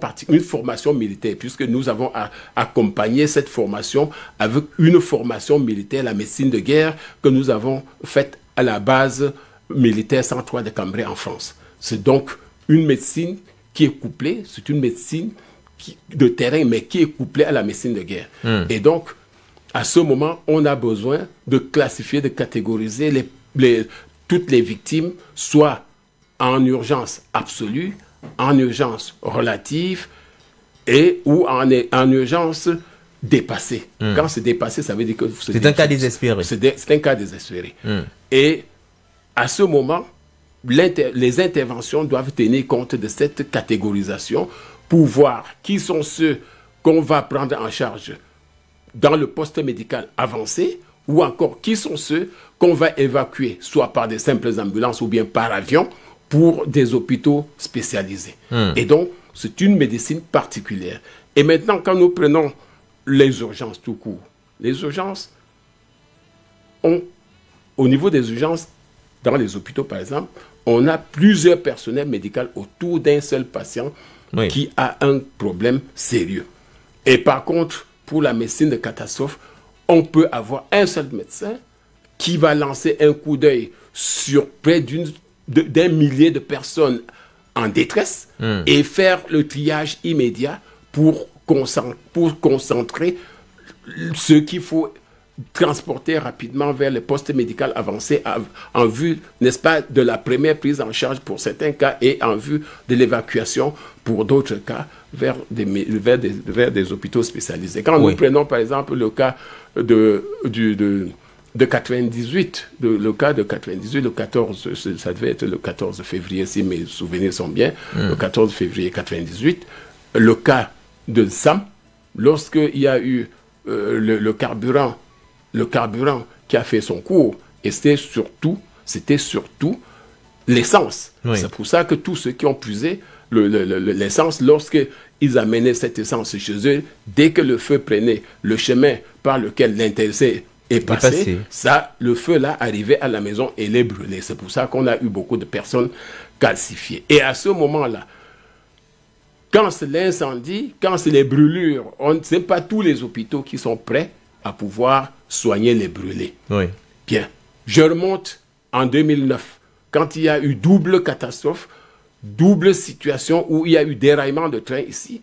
militaire, puisque nous avons accompagné cette formation avec une formation militaire, la médecine de guerre, que nous avons faite à la base militaire 103 de Cambrai en France. C'est donc une médecine qui est couplée, c'est une médecine de terrain, mais qui est couplée à la médecine de guerre. Et donc, à ce moment, on a besoin de classifier, de catégoriser toutes les victimes, soit en urgence absolue, en urgence relative, ou en urgence dépassée. Quand c'est dépassé, ça veut dire que c'est un cas désespéré. C'est un cas désespéré. Et à ce moment, les interventions doivent tenir compte de cette catégorisation pour voir qui sont ceux qu'on va prendre en charge dans le poste médical avancé, ou encore qui sont ceux qu'on va évacuer, soit par des simples ambulances ou bien par avion, pour des hôpitaux spécialisés. Et donc, c'est une médecine particulière. Et maintenant, quand nous prenons les urgences tout court, les urgences au niveau des urgences, dans les hôpitaux par exemple, on a plusieurs personnels médicaux autour d'un seul patient qui a un problème sérieux. Et par contre, pour la médecine de catastrophe, on peut avoir un seul médecin qui va lancer un coup d'œil sur près d'un millier de personnes en détresse et faire le triage immédiat pour concentrer ce qu'il faut transporter rapidement vers le poste médical avancé en vue, n'est-ce pas, de la première prise en charge pour certains cas et en vue de l'évacuation pour d'autres cas vers des hôpitaux spécialisés. Quand nous prenons par exemple le cas de 98, le cas de 98, le 14, ça devait être le 14 février si mes souvenirs sont bien, le 14 février 98, le cas de SAM, lorsqu'il y a eu le carburant qui a fait son cours, et c'était surtout l'essence. C'est pour ça que tous ceux qui ont puisé l'essence, lorsqu'ils amenaient cette essence chez eux, dès que le feu prenait le chemin par lequel l'intéressé est passé, le feu là arrivait à la maison et les brûlait. C'est pour ça qu'on a eu beaucoup de personnes calcifiées. Et à ce moment-là, quand c'est l'incendie, quand c'est les brûlures, ce n'est pas tous les hôpitaux qui sont prêts à pouvoir soigner les brûlés. Bien. Je remonte en 2009, quand il y a eu double catastrophe, double situation où il y a eu déraillement de train ici,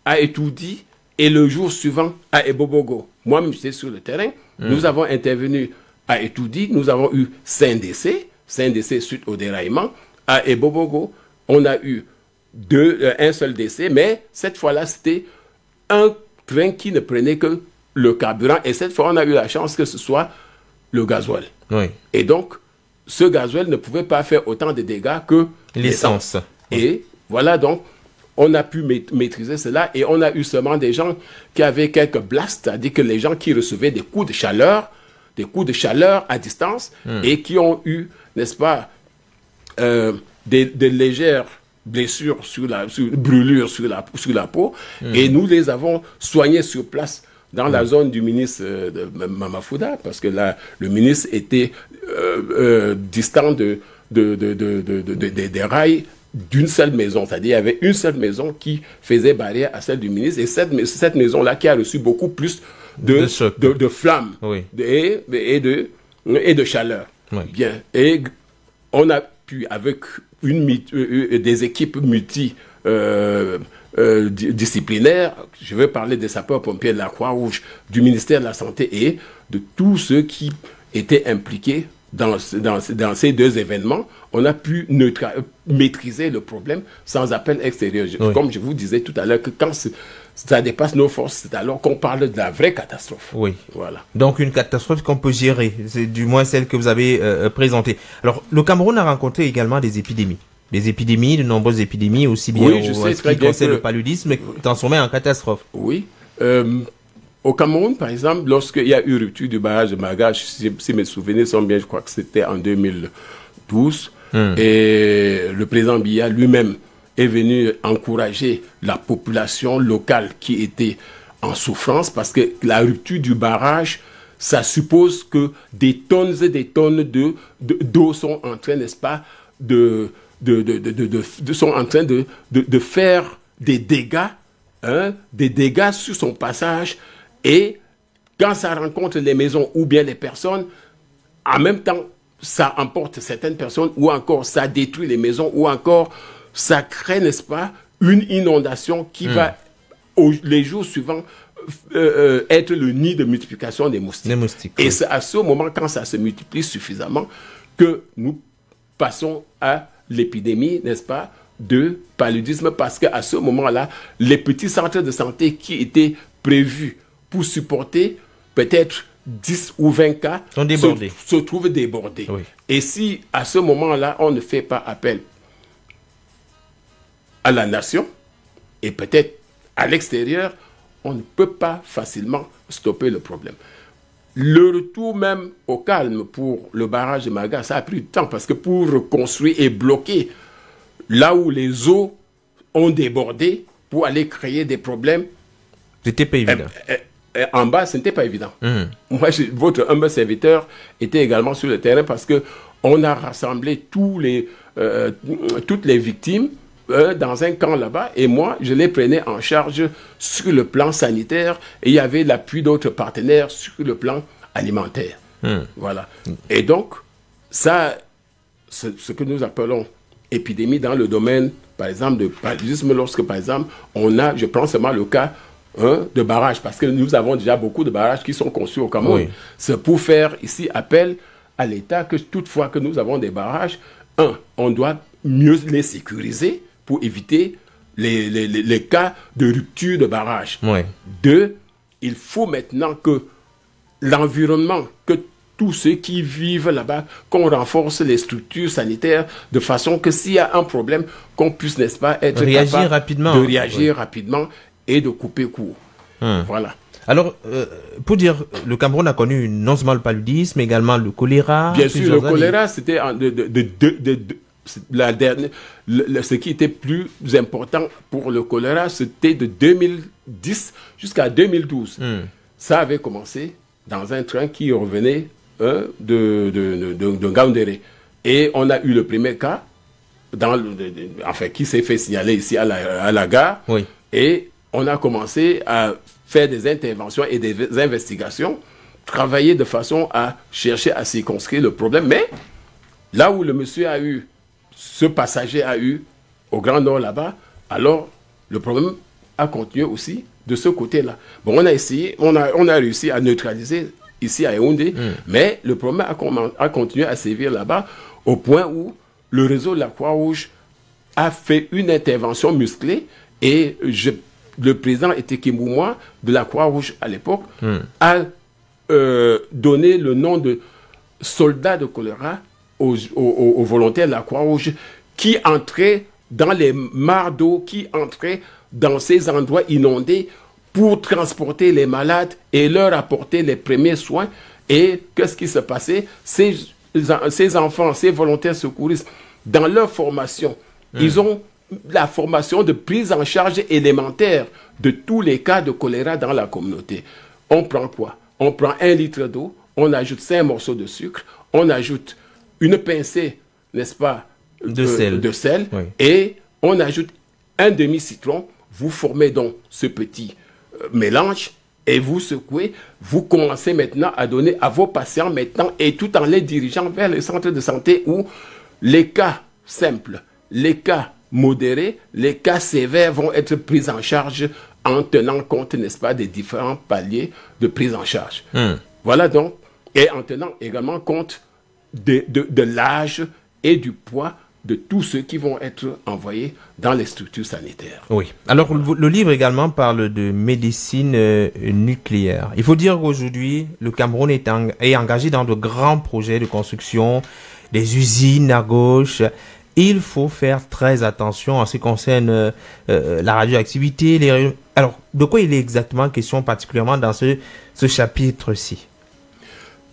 à Etoudi, et le jour suivant à Ebobogo. Moi-même, j'étais sur le terrain. Nous avons intervenu à Etoudi, nous avons eu 5 décès suite au déraillement. À Ebobogo, on a eu un seul décès, mais cette fois-là, c'était un train qui ne prenait que le carburant, et cette fois, on a eu la chance que ce soit le gasoil. Et donc, ce gasoil ne pouvait pas faire autant de dégâts que l'essence. Et voilà, donc, on a pu maîtriser cela, et on a eu seulement des gens qui avaient quelques blasts, c'est-à-dire que les gens qui recevaient des coups de chaleur à distance, et qui ont eu, n'est-ce pas, des légères blessures, brûlures sur la peau, et nous les avons soignés sur place dans la zone du ministre de Mamafouda, parce que là, le ministre était distant des rails d'une seule maison. C'est-à-dire, il y avait une seule maison qui faisait barrière à celle du ministre, et cette maison-là qui a reçu beaucoup plus de flammes et de chaleur. Bien. Et on a pu, avec des équipes disciplinaires, je veux parler des sapeurs-pompiers de la Croix-Rouge, du ministère de la Santé et de tous ceux qui étaient impliqués dans ces deux événements, on a pu maîtriser le problème sans appel extérieur. Comme je vous disais tout à l'heure, que quand ça dépasse nos forces, c'est alors qu'on parle de la vraie catastrophe. Voilà. Donc une catastrophe qu'on peut gérer, c'est du moins celle que vous avez présentée. Alors, le Cameroun a rencontré également des épidémies. De nombreuses épidémies, aussi bien ce qui concerne le paludisme, transformé en catastrophe. Oui. Au Cameroun, par exemple, lorsqu'il y a eu rupture du barrage de Magache, si mes souvenirs sont bien, je crois que c'était en 2012 2012. Et le président Biya lui-même est venu encourager la population locale qui était en souffrance parce que la rupture du barrage, ça suppose que des tonnes et des tonnes d'eau sont en train, n'est-ce pas, sont en train de faire des dégâts sur son passage. Et quand ça rencontre les maisons ou bien les personnes, en même temps, ça emporte certaines personnes ou encore ça détruit les maisons ou encore ça crée, n'est-ce pas, une inondation qui va, les jours suivants, être le nid de multiplication des moustiques. Et c'est à ce moment, quand ça se multiplie suffisamment, que nous passons à l'épidémie, n'est-ce pas, de paludisme, parce qu'à ce moment-là, les petits centres de santé qui étaient prévus pour supporter peut-être 10 ou 20 cas se trouvent débordés. Oui. Et si à ce moment-là, on ne fait pas appel à la nation, et peut-être à l'extérieur, on ne peut pas facilement stopper le problème. Le retour même au calme pour le barrage de Maga, ça a pris du temps, parce que pour reconstruire et bloquer là où les eaux ont débordé pour aller créer des problèmes, c'était pas évident. En bas, ce n'était pas évident. Moi, votre humble serviteur était également sur le terrain parce que on a rassemblé toutes les victimes dans un camp là-bas, et moi, je les prenais en charge sur le plan sanitaire, et il y avait l'appui d'autres partenaires sur le plan alimentaire. Voilà. Et donc, ça, ce que nous appelons épidémie dans le domaine, par exemple, de paludisme, lorsque, par exemple, on a, je prends seulement le cas de barrages, parce que nous avons déjà beaucoup de barrages qui sont conçus au Cameroun. Oui. C'est pour faire ici appel à l'État que toutefois que nous avons des barrages, on doit mieux les sécuriser pour éviter les cas de rupture de barrage. Oui. 2, il faut maintenant que l'environnement, que tous ceux qui vivent là-bas, qu'on renforce les structures sanitaires de façon que s'il y a un problème, qu'on puisse, n'est-ce pas, être capable rapidement. De réagir rapidement et de couper court. Voilà. Alors, pour dire, le Cameroun a connu non seulement le paludisme, mais également le choléra. Bien sûr, le choléra, c'était la dernière. Ce qui était plus important pour le choléra, c'était de 2010 jusqu'à 2012. Ça avait commencé dans un train qui revenait de Ngaoundéré. Et on a eu le premier cas, qui s'est fait signaler ici à la gare. Oui. Et on a commencé à faire des interventions et des investigations, travailler de façon à chercher à circonscrire le problème. Mais là où le monsieur a eu, ce passager a eu, au Grand Nord là-bas, alors le problème a continué aussi de ce côté-là. Bon, on a essayé, on a réussi à neutraliser ici à Yaoundé, mais le problème a continué à sévir là-bas au point où le réseau de la Croix-Rouge a fait une intervention musclée et le président Etekemoumoua de la Croix-Rouge à l'époque a donné le nom de soldats de choléra aux volontaires de la Croix-Rouge qui entraient dans les mares d'eau, qui entraient dans ces endroits inondés pour transporter les malades et leur apporter les premiers soins. Et qu'est-ce qui se passait? Ces enfants, ces volontaires secouristes, dans leur formation, ils ont la formation de prise en charge élémentaire de tous les cas de choléra dans la communauté. On prend quoi? On prend 1 litre d'eau, on ajoute 5 morceaux de sucre, on ajoute une pincée, n'est-ce pas, de sel oui. Et on ajoute un demi-citron. Vous formez donc ce petit mélange et vous secouez. Vous commencez maintenant à donner à vos patients maintenant, et tout en les dirigeant vers les centres de santé où les cas simples, les cas modérés, les cas sévères vont être pris en charge en tenant compte, n'est-ce pas, des différents paliers de prise en charge. Voilà donc, et en tenant également compte de l'âge et du poids de tous ceux qui vont être envoyés dans les structures sanitaires. Oui. Alors, le livre également parle de médecine nucléaire. Il faut dire qu'aujourd'hui, le Cameroun est engagé dans de grands projets de construction, des usines à gauche. Il faut faire très attention en ce qui concerne la radioactivité. Alors, de quoi il est exactement question particulièrement dans ce chapitre-ci?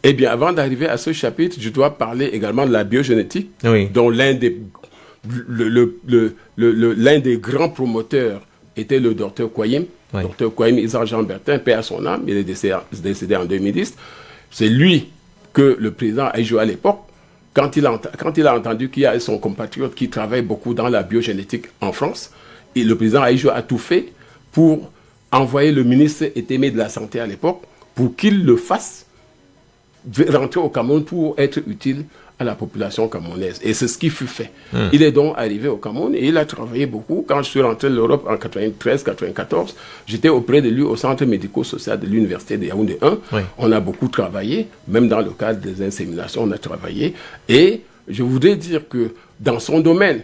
Eh bien, avant d'arriver à ce chapitre, je dois parler également de la biogénétique, dont l'un des grands promoteurs était le docteur Kouayim. Docteur Kouayim Isaac Jean Bertin, paix à son âme, il est décédé en 2010. C'est lui que le président Ahidjo à l'époque, quand il a entendu qu'il y a son compatriote qui travaille beaucoup dans la biogénétique en France, et le président Ahidjo a tout fait pour envoyer le ministre Etémé de la Santé à l'époque pour qu'il le fasse rentrer au Cameroun pour être utile à la population camerounaise. Et c'est ce qui fut fait. Il est donc arrivé au Cameroun et il a travaillé beaucoup. Quand je suis rentré de l'Europe en 93-94, j'étais auprès de lui au centre médico-social de l'université de Yaoundé 1. On a beaucoup travaillé, même dans le cadre des inséminations, on a travaillé. Et je voudrais dire que dans son domaine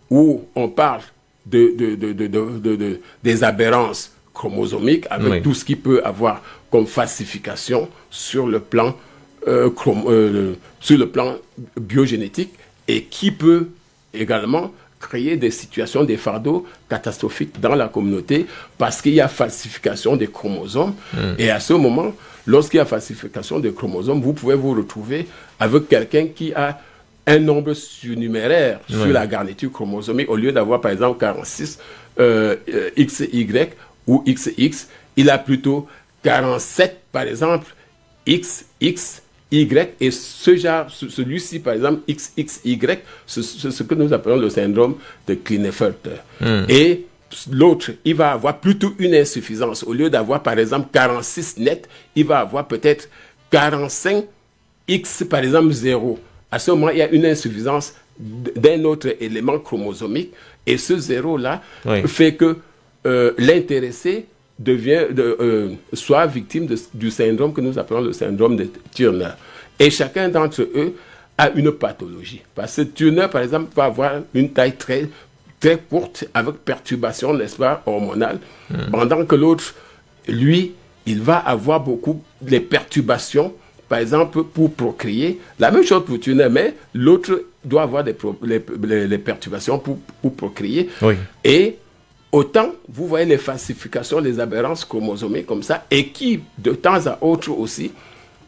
où on parle des aberrances chromosomiques, avec tout ce qui peut avoir comme falsification sur le plan biogénétique et qui peut également créer des situations, des fardeaux catastrophiques dans la communauté parce qu'il y a falsification des chromosomes. Et à ce moment, lorsqu'il y a falsification des chromosomes, vous pouvez vous retrouver avec quelqu'un qui a un nombre surnuméraire sur la garniture chromosomique. Au lieu d'avoir par exemple 46 XY ou XX, il a plutôt 47 par exemple XX, Y, et celui-ci, par exemple, XXY, c'est ce que nous appelons le syndrome de Klinefelter. Et l'autre, il va avoir plutôt une insuffisance. Au lieu d'avoir, par exemple, 46 net, il va avoir peut-être 45 X, par exemple, 0. À ce moment, il y a une insuffisance d'un autre élément chromosomique, et ce 0-là fait que l'intéressé soit victime du syndrome que nous appelons le syndrome de Turner. Et chacun d'entre eux a une pathologie. Parce que Turner, par exemple, va avoir une taille très, très courte avec perturbation, n'est-ce pas, hormonale, pendant que l'autre, lui, il va avoir beaucoup de perturbations, par exemple, pour procréer. La même chose pour Turner, mais l'autre doit avoir les perturbations pour procréer. Et autant, vous voyez les falsifications, les aberrances chromosomiques comme ça, et qui, de temps à autre aussi,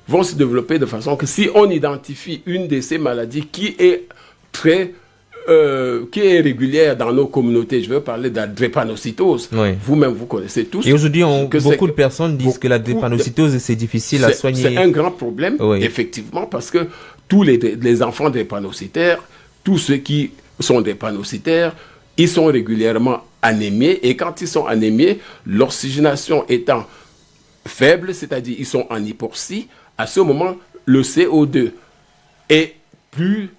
vont se développer de façon que si on identifie une de ces maladies qui est régulière dans nos communautés, je veux parler de la drépanocytose, vous-même vous connaissez tous. Et aujourd'hui, beaucoup de personnes disent que la drépanocytose, c'est difficile à soigner. C'est un grand problème, effectivement, parce que tous les enfants drépanocytaires, tous ceux qui sont drépanocytaires, ils sont régulièrement anémiés, et quand ils sont anémiés, l'oxygénation étant faible, c'est-à-dire ils sont en hypoxie, à ce moment, le CO2 est plus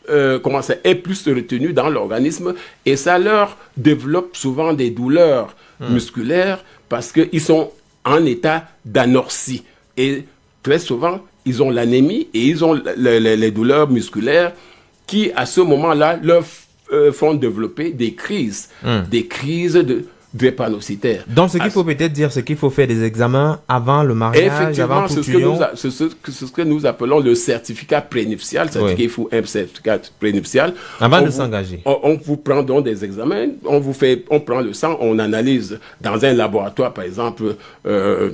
retenu dans l'organisme, et ça leur développe souvent des douleurs musculaires parce qu'ils sont en état d'anorexie. Et très souvent, ils ont l'anémie et ils ont les douleurs musculaires qui, à ce moment-là, leur font développer des crises de drépanocytaires. Donc, ce qu'il faut peut-être dire, c'est qu'il faut faire des examens avant le mariage, avant tout c'est ce que nous appelons le certificat prénuptial, c'est-à-dire qu'il faut un certificat prénuptial. Avant de s'engager. On vous prend donc des examens, on prend le sang, on analyse dans un laboratoire, par exemple, un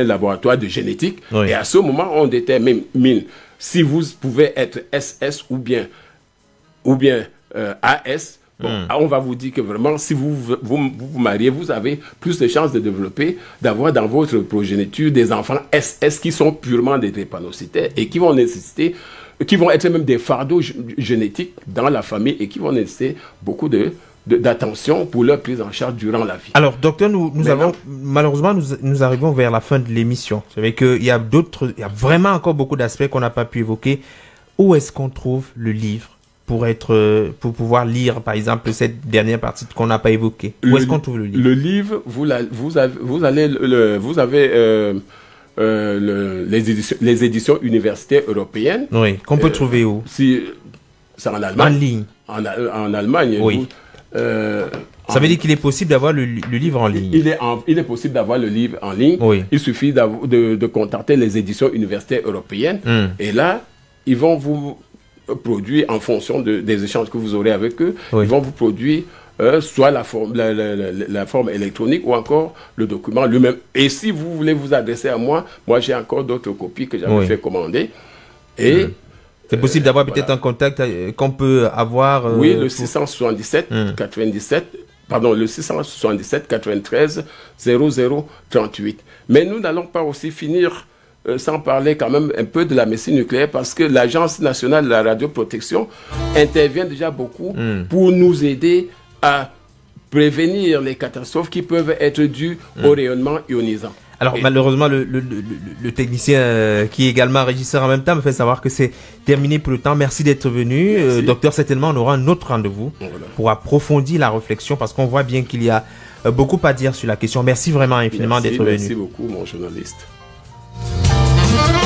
laboratoire de génétique, et à ce moment, on détermine si vous pouvez être SS ou bien AS. On va vous dire que vraiment, si vous mariez, vous avez plus de chances d'avoir dans votre progéniture des enfants SS qui sont purement des drépanocytaires et qui vont être même des fardeaux génétiques dans la famille et qui vont nécessiter beaucoup d'attention pour leur prise en charge durant la vie. Alors, docteur, malheureusement, nous arrivons vers la fin de l'émission. C'est vrai qu'il y a vraiment encore beaucoup d'aspects qu'on n'a pas pu évoquer. Où est-ce qu'on trouve le livre pour pouvoir lire, par exemple, cette dernière partie qu'on n'a pas évoquée? Où est-ce qu'on trouve le livre? Le livre, vous avez les éditions universitaires européennes. Oui, qu'on peut trouver où? C'est en Allemagne. En ligne. En Allemagne. Oui. Ça veut dire qu'il est possible d'avoir le livre en ligne. Il est possible d'avoir le livre en ligne. Il suffit de contacter les éditions universitaires européennes. Et là, ils vont vous produire, en fonction des échanges que vous aurez avec eux, ils vont vous produire soit la forme électronique ou encore le document lui-même. Et si vous voulez vous adresser à moi, j'ai encore d'autres copies que j'avais fait commander. Et c'est possible d'avoir peut-être un contact qu'on peut avoir. Oui, le 677 97. Pardon, le 677 93 0038. Mais nous n'allons pas aussi finir sans parler quand même un peu de la médecine nucléaire, parce que l'Agence nationale de la radioprotection intervient déjà beaucoup pour nous aider à prévenir les catastrophes qui peuvent être dues au rayonnement ionisant. Alors malheureusement, le technicien qui est également régisseur en même temps me fait savoir que c'est terminé pour le temps. Merci d'être venu. Docteur, certainement on aura un autre rendez-vous pour approfondir la réflexion, parce qu'on voit bien qu'il y a beaucoup à dire sur la question. Merci vraiment infiniment d'être venu. Merci beaucoup mon journaliste.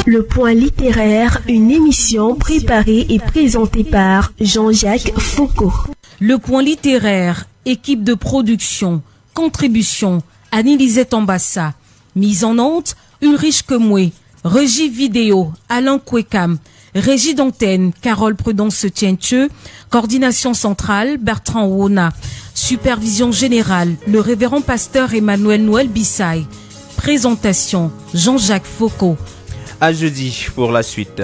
Le Point littéraire, une émission préparée et présentée par Jean-Jacques Foucault. Le Point littéraire, équipe de production, contribution, Anne-Elisette Ambassa. Mise en onde, Ulrich Kemoué. Régie vidéo, Alain Kwekam. Régie d'antenne, Carole Prudence-Tiencheux. Coordination centrale, Bertrand Wona. Supervision générale, le révérend pasteur Emmanuel Noël Bissaï. Présentation, Jean-Jacques Foucault. À jeudi pour la suite.